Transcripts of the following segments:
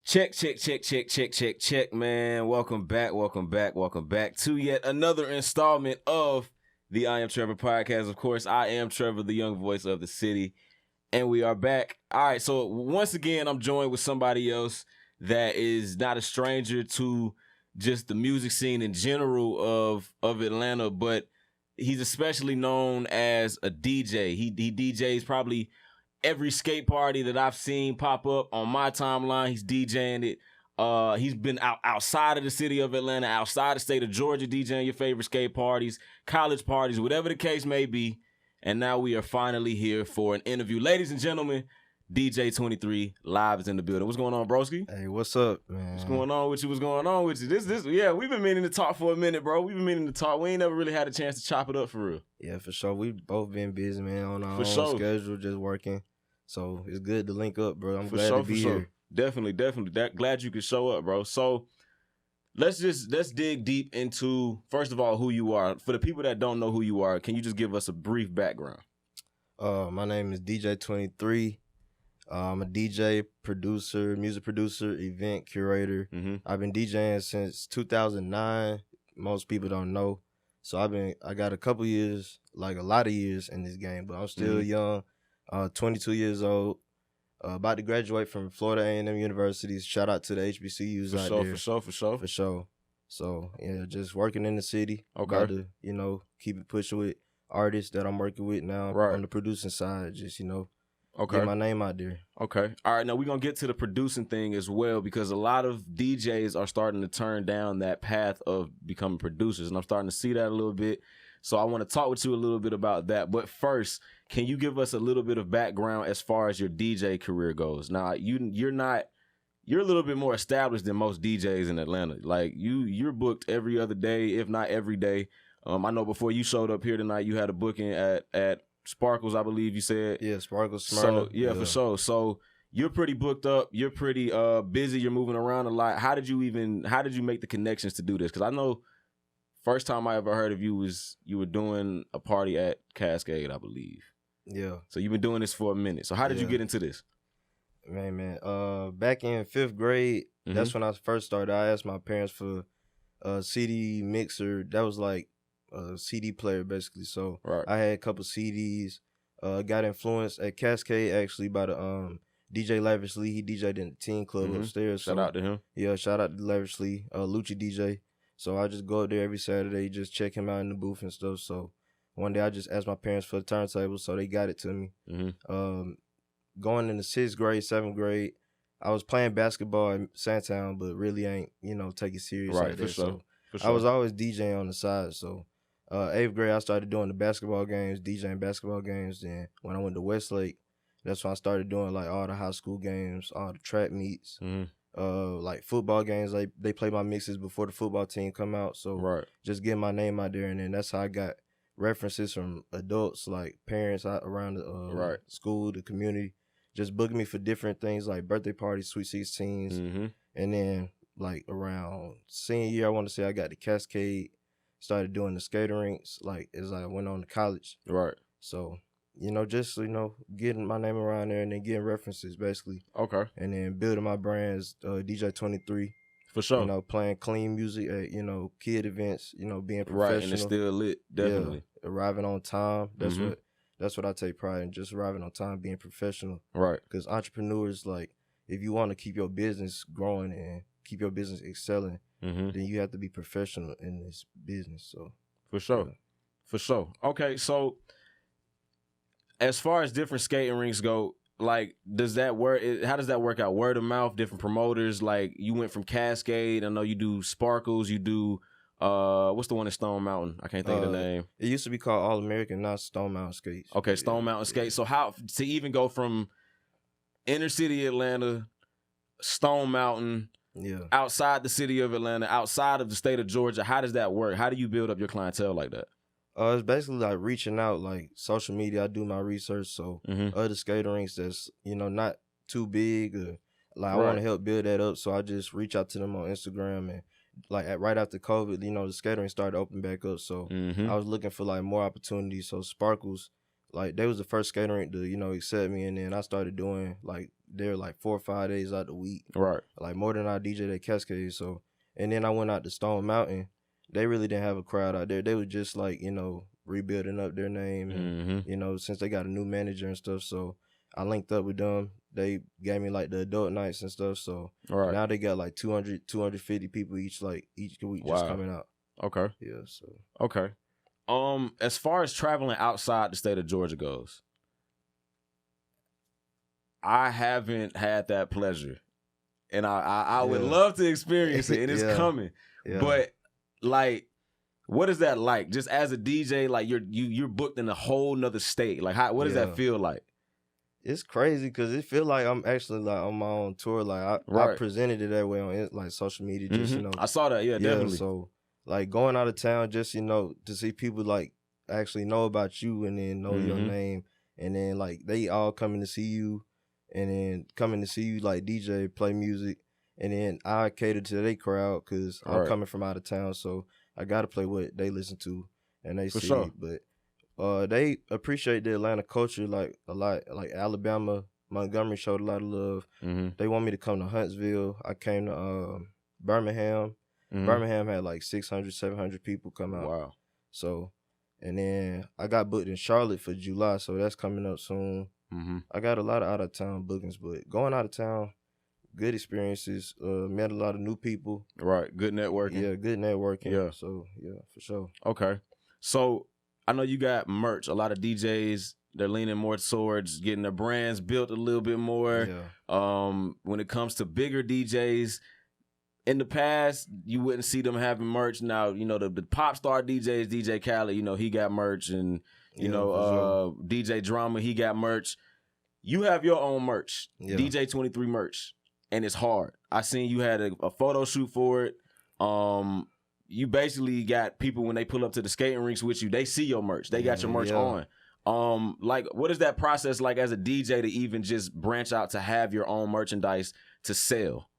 Check, man. Welcome back to yet another installment of the I Am Trevor podcast. Of course, I am Trevor, the young voice of the city, and we are back. All right, so once again, I'm joined with somebody else that is not a stranger to just the music scene in general of Atlanta, but he's especially known as a DJ. He DJs probably every skate party that I've seen pop up on my timeline. He's DJing it. He's been outside of the city of Atlanta, outside the state of Georgia, DJing your favorite skate parties, college parties, whatever the case may be. And now we are finally here for an interview. Ladies and gentlemen, DJ 23 live is in the building. What's going on, broski? Hey, what's up, man? What's going on with you? Yeah, we've been meaning to talk for a minute, bro. We've been meaning to talk. We ain't never really had a chance to chop it up for real. Yeah, for sure. We've both been busy, man, on our own schedule, just working. So it's good to link up, bro. I'm glad to be here. Definitely. Glad you could show up, bro. So let's dig deep into, first of all, who you are. For the people that don't know who you are, can you just give us a brief background? My name is DJ 23. I'm a DJ, producer, music producer, event curator. Mm-hmm. I've been DJing since 2009. Most people don't know. So I got a couple years, like a lot of years in this game, but I'm still young. 22 years old. About to graduate from Florida A&M University. Shout out to the HBCUs out there. For sure. So, yeah, just working in the city. Okay. About to, keep it pushing with artists that I'm working with now. Right. On the producing side, just, okay, get my name out there. Okay. All right, now we're going to get to the producing thing as well, because a lot of DJs are starting to turn down that path of becoming producers, and I'm starting to see that a little bit. So I want to talk with you a little bit about that. But first, can you give us a little bit of background as far as your DJ career goes? Now, you're a little bit more established than most DJs in Atlanta. Like you're booked every other day, if not every day. I know before you showed up here tonight, you had a booking at Sparkles, I believe you said. Yeah, Sparkles, Smyrna. So yeah, for sure. So you're pretty booked up. You're pretty busy. You're moving around a lot. How did you make the connections to do this? Because I know first time I ever heard of you was you were doing a party at Cascade, I believe. Yeah. So you've been doing this for a minute. So how did you get into this? Man, back in 5th grade, that's when I first started. I asked my parents for a CD mixer. That was like a CD player, basically. So right. I had a couple CDs. Got influenced at Cascade, actually, by the DJ Lavish Lee. He DJ'd in the teen club upstairs. Shout out to him. Yeah, shout out to Lavish Lee, Lucci DJ. So I just go up there every Saturday, just check him out in the booth and stuff. So one day I just asked my parents for the turntable, so they got it to me. Going into 6th grade, 7th grade, I was playing basketball at Sandtown, but really ain't, take it serious. Right, like that. for sure. So For sure. I was always DJing on the side. So 8th grade, I started doing the basketball games, DJing basketball games. Then when I went to Westlake, that's when I started doing like all the high school games, all the track meets. Like football games, like they play my mixes before the football team come out. So just getting my name out there, and then that's how I got references from adults, like parents out around the school, the community, just booking me for different things like birthday parties, sweet 16s, and then like around senior year, I want to say I got the Cascade, started doing the skater rinks, like as I went on to college. Right. So just getting my name around there and then getting references basically. Okay. And then building my brands, DJ 23. For sure. Playing clean music at, kid events, being professional. Right, and it's still lit, definitely. Yeah, arriving on time. That's what I take pride in, just arriving on time, being professional. Right. Because entrepreneurs, like, if you want to keep your business growing and keep your business excelling, then you have to be professional in this business. So for sure. Yeah. For sure. Okay, so as far as different skating rinks go, like, does that work? How does that work out? Word of mouth, different promoters. Like, you went from Cascade. I know you do Sparkles. You do what's the one in Stone Mountain? I can't think of the name. It used to be called All American, not Stone Mountain Skates. Okay, Stone Mountain Skates. So how to even go from inner city Atlanta, Stone Mountain, outside the city of Atlanta, outside of the state of Georgia? How does that work? How do you build up your clientele like that? It's basically like reaching out, like social media. I do my research, so other skater rinks that's not too big, or like I want to help build that up. So I just reach out to them on Instagram, and like right after COVID, the skating rink started to open back up. So I was looking for like more opportunities. So Sparkles, like they was the first skating rink to accept me, and then I started doing like there like 4 or 5 days out the week. Right. Like more than I DJ at Cascade. So, and then I went out to Stone Mountain. They really didn't have a crowd out there. They were just like, you know, rebuilding up their name. And, you know, since they got a new manager and stuff. So I linked up with them. They gave me like the adult nights and stuff. So now they got like 200, 250 people each week just coming out. Okay. Yeah. So. Okay. As far as traveling outside the state of Georgia goes, I haven't had that pleasure, and I would love to experience it, and it's coming. Yeah. But like, what is that like? Just as a DJ, like you're booked in a whole nother state. Like, what does that feel like? It's crazy because it feel like I'm actually like on my own tour. Like I presented it that way on like social media. Just you know, I saw that. Yeah, definitely. So like going out of town, just you know, to see people like actually know about you and then know your name, and then like they all coming to see you. And then coming to see you like DJ, play music, and then I cater to their crowd because I'm coming from out of town, so I gotta play what they listen to and they see. Sure. But they appreciate the Atlanta culture like a lot. Like Alabama, Montgomery showed a lot of love. They want me to come to Huntsville. I came to Birmingham. Birmingham had like 600, 700 people come out. Wow. So, and then I got booked in Charlotte for July, so that's coming up soon. I got a lot of out-of-town bookings, but going out of town, good experiences, met a lot of new people. Right, good networking. Yeah, good networking. Yeah. So, yeah, for sure. Okay. So, I know you got merch. A lot of DJs, they're leaning more towards getting their brands built a little bit more. Yeah. When it comes to bigger DJs, in the past, you wouldn't see them having merch. Now, you know, the pop star DJs, DJ Khaled, you know, he got merch, and you know, DJ Drama, he got merch. You have your own merch, DJ 23 merch, and it's hard. I seen you had a photo shoot for it. You basically got people when they pull up to the skating rinks with you, they see your merch. They got your merch on. Like, what is that process like as a DJ to even just branch out to have your own merchandise to sell?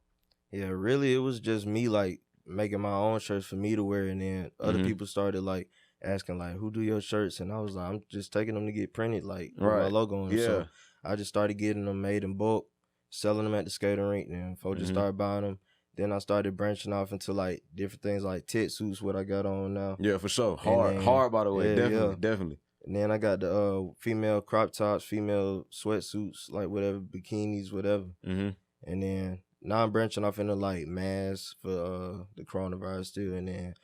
Yeah, really, it was just me like making my own shirts for me to wear, and then other people started like asking like, who do your shirts? And I was like, I'm just taking them to get printed, like with my logo on. So I just started getting them made in bulk, selling them at the skating rink, and folks just started buying them. Then I started branching off into like different things like tit suits, what I got on now. Yeah, for sure. Hard by the way. Definitely. And then I got the female crop tops, female sweatsuits, like whatever, bikinis, whatever. And then now I'm branching off into like masks for the coronavirus too, and then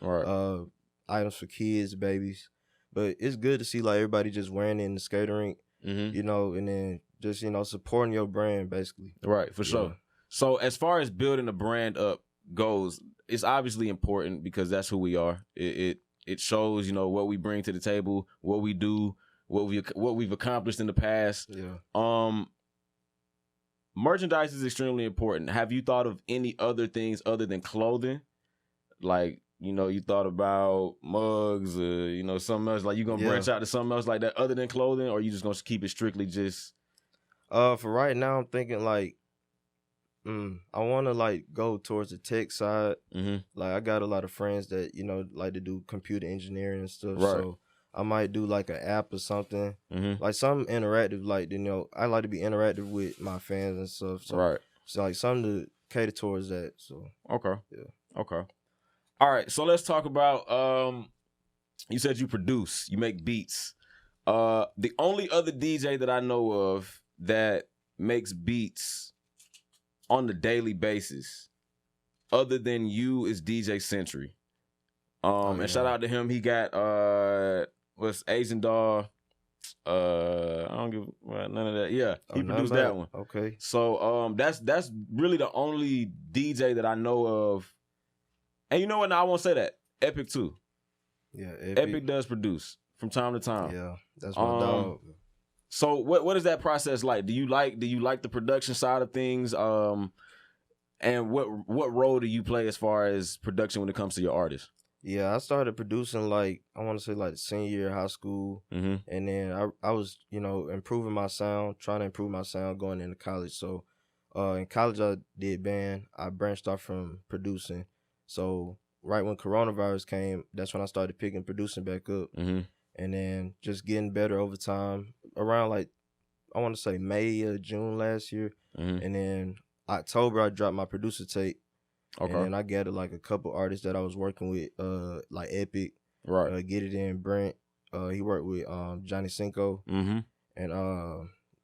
items for kids, babies. But it's good to see like everybody just wearing it in the skating rink, you know, and then just, you know, supporting your brand basically. Right, for sure. So as far as building a brand up goes, it's obviously important because that's who we are. It shows, you know, what we bring to the table, what we do, what we've accomplished in the past. Yeah. Merchandise is extremely important. Have you thought of any other things other than clothing? Like, you know, you thought about mugs, you know, something else. Like, you gonna branch out to something else like that other than clothing, or you just gonna keep it strictly just? For right now, I'm thinking like, I want to like go towards the tech side. Like, I got a lot of friends that, you know, like to do computer engineering and stuff. Right. So I might do like an app or something, like something interactive. Like, you know, I like to be interactive with my fans and stuff. So, so like something to cater towards that. So okay. All right, so let's talk about. You said you produce, you make beats. The only other DJ that I know of that makes beats on a daily basis, other than you, is DJ Century. And shout out to him. He got what's Asian Doll. I don't give none of that. Yeah, he produced that one. Okay. So that's really the only DJ that I know of. And you know what? Now I won't say that. Epic too. Yeah, Epic does produce from time to time. Yeah, that's my dog. So what is that process like? Do you like the production side of things? And what role do you play as far as production when it comes to your artists? Yeah, I started producing like, I want to say like senior year of high school, and then I was, you know, improving my sound, trying to improve my sound going into college. So in college I did band. I branched off from producing. So right when coronavirus came, that's when I started picking producing back up. And then just getting better over time. Around like, I want to say May or June last year, And then October I dropped my producer tape. Okay. And then I gathered like a couple artists that I was working with, like Epic, Right. Get It In, Brent. He worked with Johnny Cinco and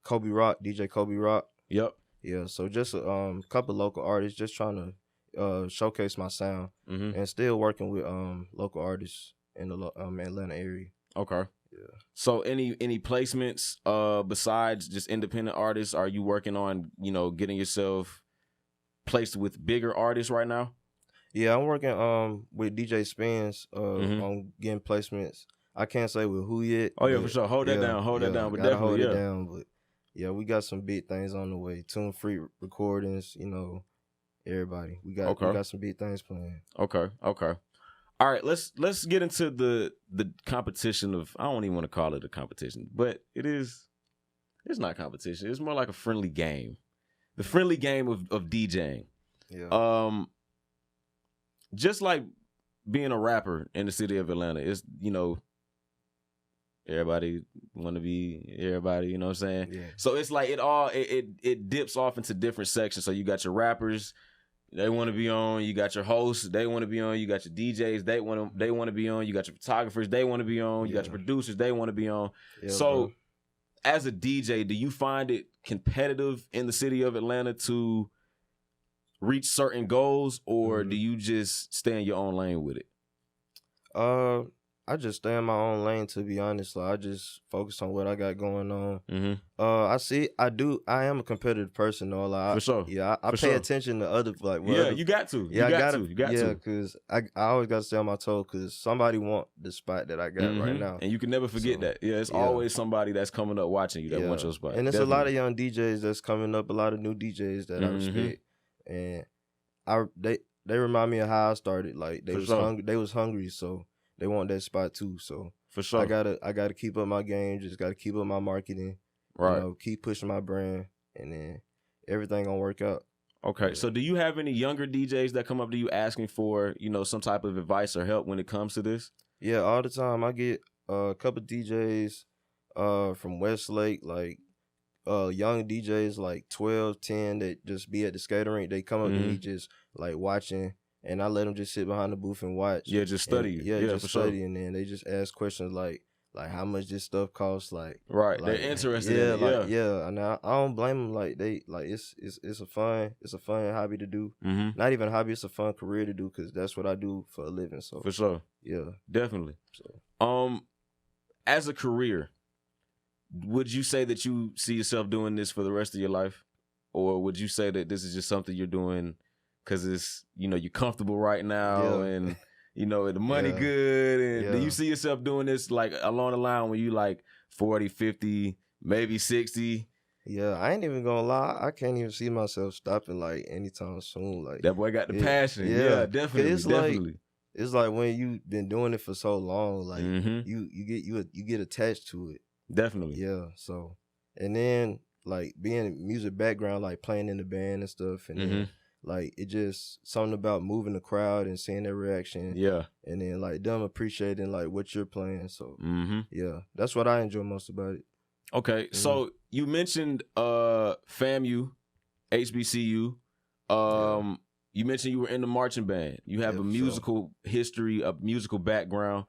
Kobe Rock, DJ Kobe Rock. Yep. Yeah, so just a couple local artists, just trying to showcase my sound, and still working with local artists in the Atlanta area. Okay. Yeah. So any placements besides just independent artists? Are you working on getting yourself placed with bigger artists right now? Yeah, I'm working with DJ Spins on getting placements. I can't say with who yet. Oh yeah, for sure. Hold that down. Hold that down. But definitely hold it down. But yeah, we got some big things on the way. Tune Free Recordings, everybody. We got some big things planned. Okay. All right, let's get into the competition of, I don't even want to call it a competition, but it's not competition. It's more like a friendly game. The friendly game of DJing. Yeah. Just like being a rapper in the city of Atlanta, it's everybody want to be everybody, you know what I'm saying? Yeah. So it's like it dips off into different sections. So you got your rappers, they want to be on. You got your hosts, they want to be on. You got your DJs, they want to be on. You got your photographers, they want to be on. You got your producers, they want to be on. Yeah, so, bro. As a DJ, do you find it competitive in the city of Atlanta to reach certain goals, or do you just stay in your own lane with it? I just stay in my own lane, to be honest. Like, I just focus on what I got going on. I am a competitive person, though. Like, for sure. Yeah, I pay attention to other, like, you got to. Yeah, You got to. Yeah, because I always got to stay on my toes, because somebody want the spot that I got right now. And you can never forget that. Yeah, it's always somebody that's coming up watching you that wants your spot. And there's a lot of young DJs that's coming up, a lot of new DJs that I respect. And they remind me of how I started. Like, they was hungry, so they want that spot too. So for sure, I gotta keep up my game. Just gotta keep up my marketing. Right. Keep pushing my brand, and then everything gonna work out. Okay. Yeah. So do you have any younger DJs that come up to you asking for some type of advice or help when it comes to this? Yeah, all the time. I get a couple DJs from Westlake, like young DJs like 12, 10 that just be at the skating rink. They come up to me just like watching. And I let them just sit behind the booth and watch. Yeah, just study. Just study. Sure. And then they just ask questions like how much this stuff costs. Like, right, they're interested. In it. Yeah. And I don't blame them. Like, it's a fun hobby to do. Not even a hobby. It's a fun career to do, because that's what I do for a living. So for sure, yeah, definitely. So, as a career, would you say that you see yourself doing this for the rest of your life, or would you say that this is just something you're doing because it's, you're comfortable right now and, the money good? And do you see yourself doing this like along the line when you like 40, 50, maybe 60? Yeah, I ain't even gonna lie. I can't even see myself stopping like anytime soon. Like, that boy got the passion. Yeah, definitely. It's like when you've been doing it for so long, like you get attached to it. Definitely. Yeah. So, and then like being in music background, like playing in the band and stuff, and then, like, it just something about moving the crowd and seeing their reaction. Yeah. And then like them appreciating like what you're playing. So yeah, that's what I enjoy most about it. Okay. So you mentioned FAMU, HBCU. You mentioned you were in the marching band. You have a musical history, a musical background.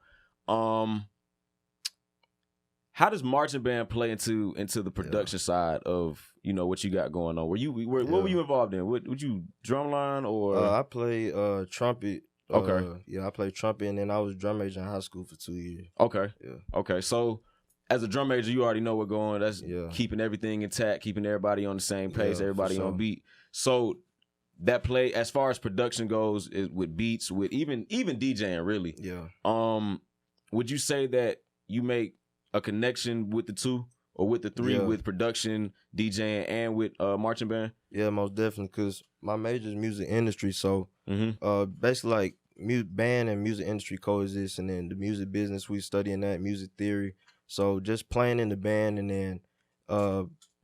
How does marching band play into the production side of what you got going on? What were you involved in? Would you drumline or? I play trumpet. Okay. I played trumpet, and then I was drum major in high school for 2 years. Okay. Yeah. Okay. So as a drum major, you already know what's going on. That's keeping everything intact, keeping everybody on the same pace, everybody on beat. So that play, as far as production goes, is with beats, with even DJing, really. Yeah. Would you say that you make a connection with the two, or with the three, with production, DJing, and with marching band? Yeah, most definitely, because my major is music industry, so basically like band and music industry coexist, and then the music business, we studying that, music theory. So just playing in the band, and then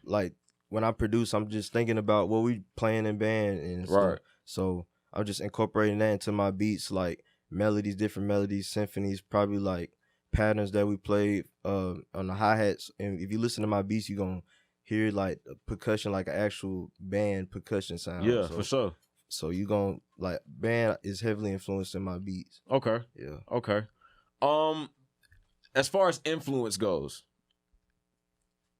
like when I produce, I'm just thinking about what we playing in band and stuff. So I'm just incorporating that into my beats, like melodies, different melodies, symphonies, probably like patterns that we played on the hi-hats. And if you listen to my beats, you're gonna hear like percussion, like an actual band percussion sound. Yeah, for sure. So you gon' like band is heavily influenced in my beats. Okay. Yeah. Okay. As far as influence goes,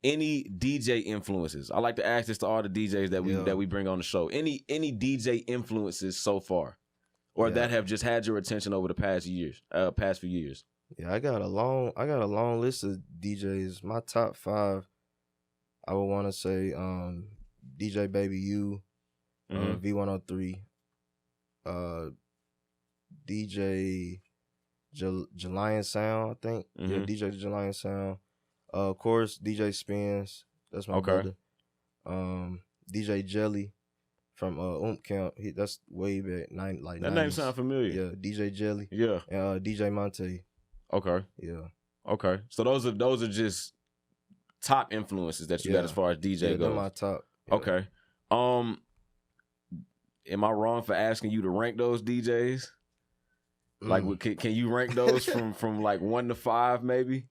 any DJ influences? I like to ask this to all the DJs that we bring on the show. Any DJ influences so far, or that have just had your attention over the past few years? Yeah, I got a long list of DJs. My top 5, I would want to say DJ Baby U, V103, DJ Jalion Sound, I think. Yeah, DJ Jalion Sound. Of course, DJ Spins. That's my brother. DJ Jelly from Camp. That's way back. That name sound familiar. Yeah, DJ Jelly. Yeah. And DJ Monte. Okay. Yeah. Okay. So those are just top influences that you got as far as DJ goes. They're my top. Yeah. Okay. Am I wrong for asking you to rank those DJs? Like, can you rank those from like 1 to 5 maybe?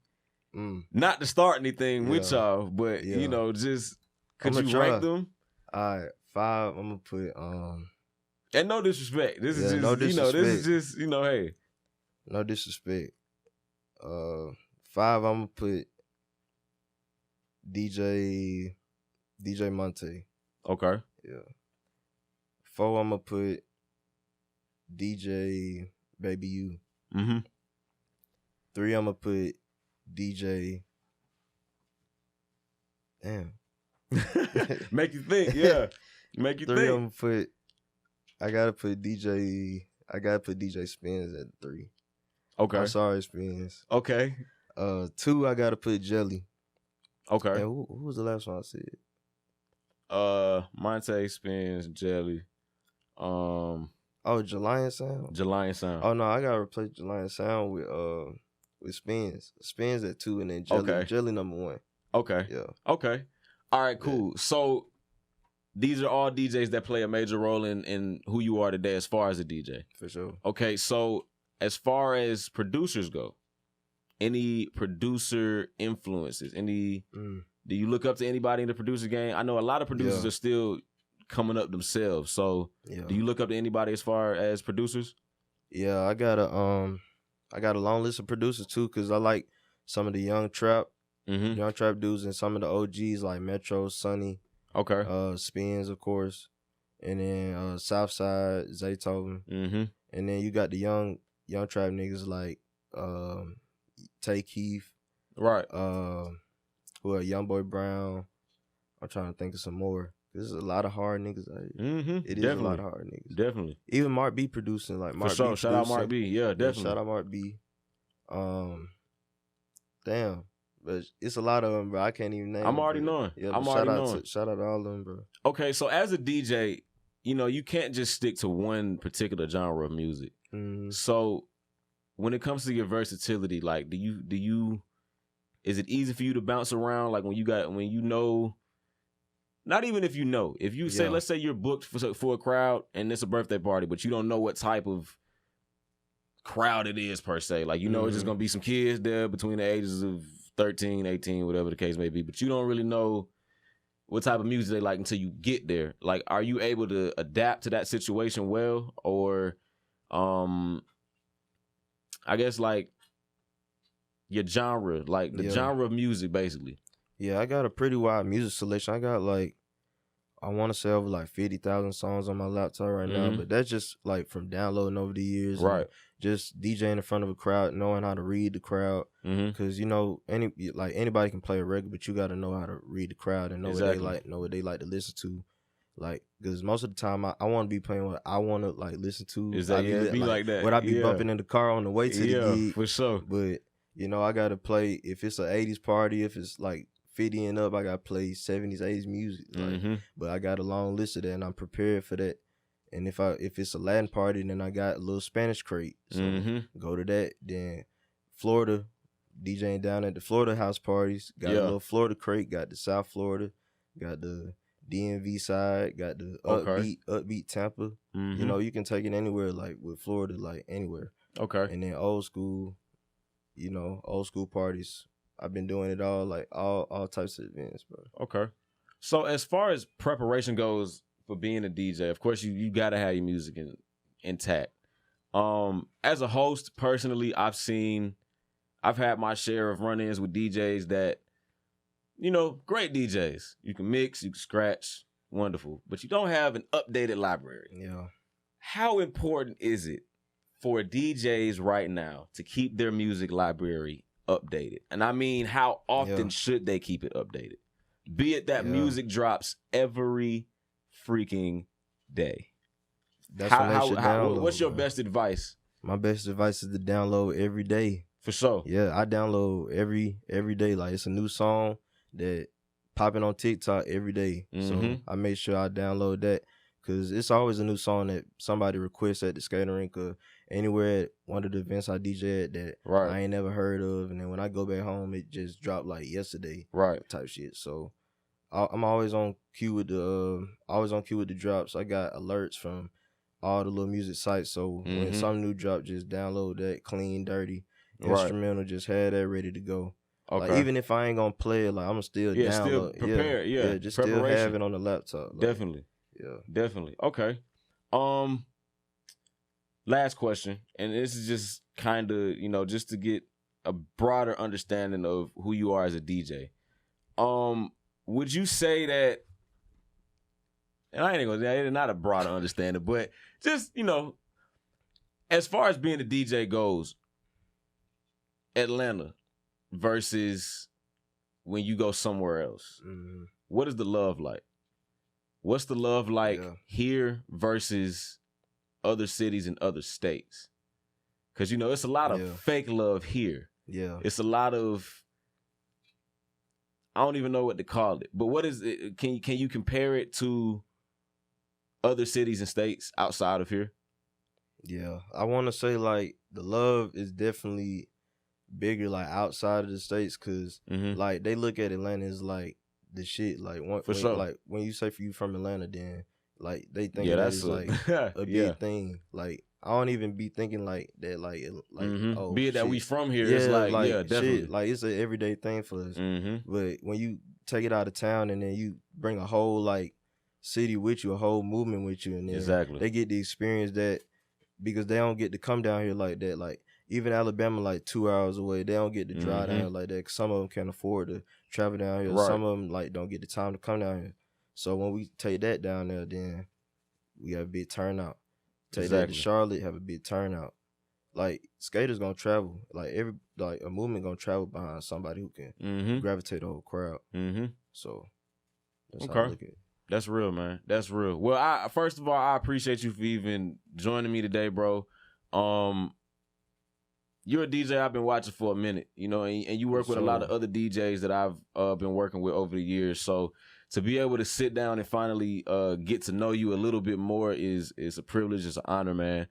Not to start anything with y'all, but you know, just could you rank them? All right, 5. I'm gonna put and no disrespect. This is just no disrespect. this is just hey. No disrespect. 5. I'm gonna put DJ Monte. Okay. Yeah. 4. I'm gonna put DJ Baby U. 3. I'm gonna put DJ. Damn. Make you think, yeah. Make you 3, think. I'm gonna put. I gotta put DJ Spins at 3. Okay. I'm sorry, Spins. Okay. 2, I gotta put Jelly. Okay. And who was the last one I said? Monte, Spins, Jelly. Jalion Sound. Jalion Sound. Oh no, I gotta replace Jalion Sound with Spins. Spins at 2, and then Jelly. Okay. Jelly number 1. Okay. Yeah. Okay. All right. Cool. Yeah. So these are all DJs that play a major role in who you are today, as far as a DJ. For sure. Okay. So as far as producers go, any producer influences? Do you look up to anybody in the producer game? I know a lot of producers are still coming up themselves. So do you look up to anybody as far as producers? Yeah, I got a long list of producers too, because I like some of the young trap dudes, and some of the OGs like Metro, Sonny, Spins, of course, and then Southside, Zaytoven, and then you got the young trap niggas like Tay Keith, right? Who are Youngboy Brown. I'm trying to think of some more. There's a lot of hard niggas out here. It is a lot of hard niggas. Definitely. Even Mark B producing, like Mark For sure. B. Shout out Mark B. Yeah, definitely. Shout out Mark B. Damn. But it's a lot of them, bro. I can't even name them. I'm already knowing. Yeah, I'm already knowing. Shout out to all of them, bro. Okay, so as a DJ, you know, you can't just stick to one particular genre of music. So when it comes to your versatility, like, do you is it easy for you to bounce around? Like when you know, not even if you know, if you say, let's say you're booked for a crowd and it's a birthday party, but you don't know what type of crowd it is per se. Like, you know, it's just going to be some kids there between the ages of 13, 18, whatever the case may be, but you don't really know what type of music they like until you get there. Like, are you able to adapt to that situation well? Or, I guess, like, your genre, like the genre of music, basically. Yeah, I got a pretty wide music selection. I got, like, I want to say over, like, 50,000 songs on my laptop right now, but that's just, like, from downloading over the years. Right. Just DJing in front of a crowd, knowing how to read the crowd. Because, you know, anybody can play a record, but you got to know how to read the crowd and know what they like, know what they like to listen to. Like, because most of the time, I want to be playing what I want to, like, listen to. Be like that. Would I be bumping in the car on the way to the gig? Yeah, for sure. But, you know, I got to play, if it's an 80s party, if it's, like, 50 and up, I got to play 70s, 80s music. Like, but I got a long list of that, and I'm prepared for that. And if it's a Latin party, then I got a little Spanish crate. So go to that. Then Florida, DJing down at the Florida house parties. Got a little Florida crate. Got the South Florida. Got the DMV side. Got the upbeat Tampa. You know, you can take it anywhere, like with Florida, like anywhere. Okay. And then old school, you know, old school parties. I've been doing it all, like all types of events, bro. Okay. So as far as preparation goes for being a DJ, of course you got to have your music intact. As a host, personally, I've had my share of run-ins with DJs that, great DJs. You can mix, you can scratch, wonderful. But you don't have an updated library. Yeah. How important is it for DJs right now to keep their music library updated? And I mean, how often should they keep it updated? Be it that music drops every freaking day. That's when they should download. What's your best advice? My best advice is to download every day. For sure. Yeah, I download every day. Like, it's a new song that popping on TikTok every day. So I make sure I download that, because it's always a new song that somebody requests at the skating rink or anywhere at one of the events I DJ at that I ain't never heard of. And then when I go back home, it just dropped like yesterday. Type shit. So I'm always on cue with the drops. I got alerts from all the little music sites. So when some new drop, just download that, clean, dirty, instrumental, just have that ready to go. Okay. Like, even if I ain't gonna play it, like, I'm still download. Still prepare. Yeah, just still have it on the laptop. Like, definitely. Yeah. Definitely. Okay. Last question, and this is just kind of, just to get a broader understanding of who you are as a DJ. Would you say that, and I ain't gonna say it's not a broader understanding, but just, as far as being a DJ goes, Atlanta versus when you go somewhere else, what is the love like? What's the love like here versus other cities and other states? Because, it's a lot of fake love here. Yeah. It's a lot of, I don't even know what to call it. But what is it? Can you compare it to other cities and states outside of here? Yeah. I want to say, like, the love is definitely bigger, like, outside of the states, because, like, they look at Atlanta as, like, the shit. Like, when you say you from Atlanta, then, like, they think that's like a big thing. Like, I don't even be thinking like that. Like, oh, be it that we from here, it's like definitely. Shit, like, it's an everyday thing for us. But when you take it out of town and then you bring a whole, like, city with you, a whole movement with you, and then they get the experience that, because they don't get to come down here like that. Like, even Alabama, like, 2 hours away, they don't get to drive down here like that, 'cause some of them can't afford to travel down here. Some of them, like, don't get the time to come down here. So when we take that down there, then we have a big turnout. Take that to Charlotte, have a big turnout. Like, skaters gonna travel. Like, a movement gonna travel behind somebody who can gravitate the whole crowd. So that's how I look at it. That's real, man. That's real. Well, first of all, I appreciate you for even joining me today, bro. You're a DJ I've been watching for a minute, and you work with a lot of other DJs that I've been working with over the years. So to be able to sit down and finally get to know you a little bit more is a privilege. It's an honor, man.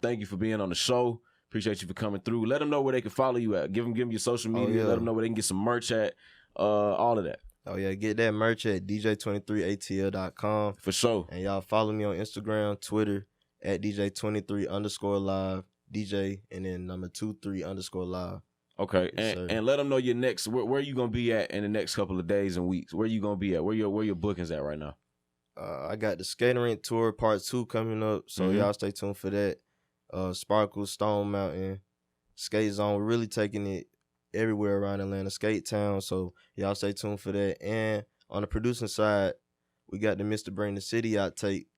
Thank you for being on the show. Appreciate you for coming through. Let them know where they can follow you at. Give them your social media. Let them know where they can get some merch at. All of that. Oh, yeah. Get that merch at dj23atl.com. For sure. And y'all follow me on Instagram, Twitter, at dj23_live. DJ and then number 23_live. Okay, and let them know your next. Where you gonna be at in the next couple of days and weeks? Where you gonna be at? Where your bookings at right now? I got the Skating Rink Tour Part 2 coming up, so y'all stay tuned for that. Sparkle, Stone Mountain, Skate Zone. We're really taking it everywhere around Atlanta, Skate Town. So y'all stay tuned for that. And on the producing side, we got the Mr. Bring the City Out tape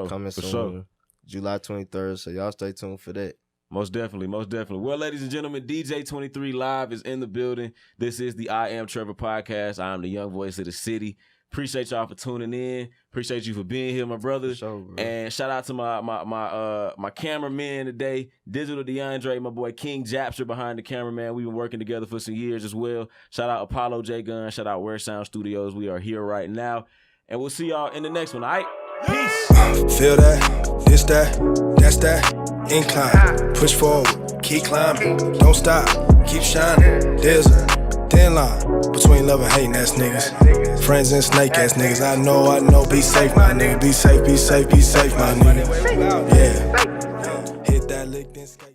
coming soon, July 23rd. So y'all stay tuned for that. Most definitely. Well, ladies and gentlemen, DJ23 Live is in the building. This is the I Am Trevor podcast. I am the young voice of the city. Appreciate y'all for tuning in. Appreciate you for being here, my brother. Sure, bro. And shout out to my cameraman today, Digital DeAndre, my boy King Japster behind the cameraman. We've been working together for some years as well. Shout out Apollo J Gun. Shout out Where Sound Studios. We are here right now. And we'll see y'all in the next one, all right? Peace. Feel that, this that, that's that, incline, push forward, keep climbing, don't stop, keep shining, there's a thin line between love and hating ass niggas, friends and snake ass niggas, I know, be safe my nigga, be safe, my nigga, yeah, hit that lick then skate.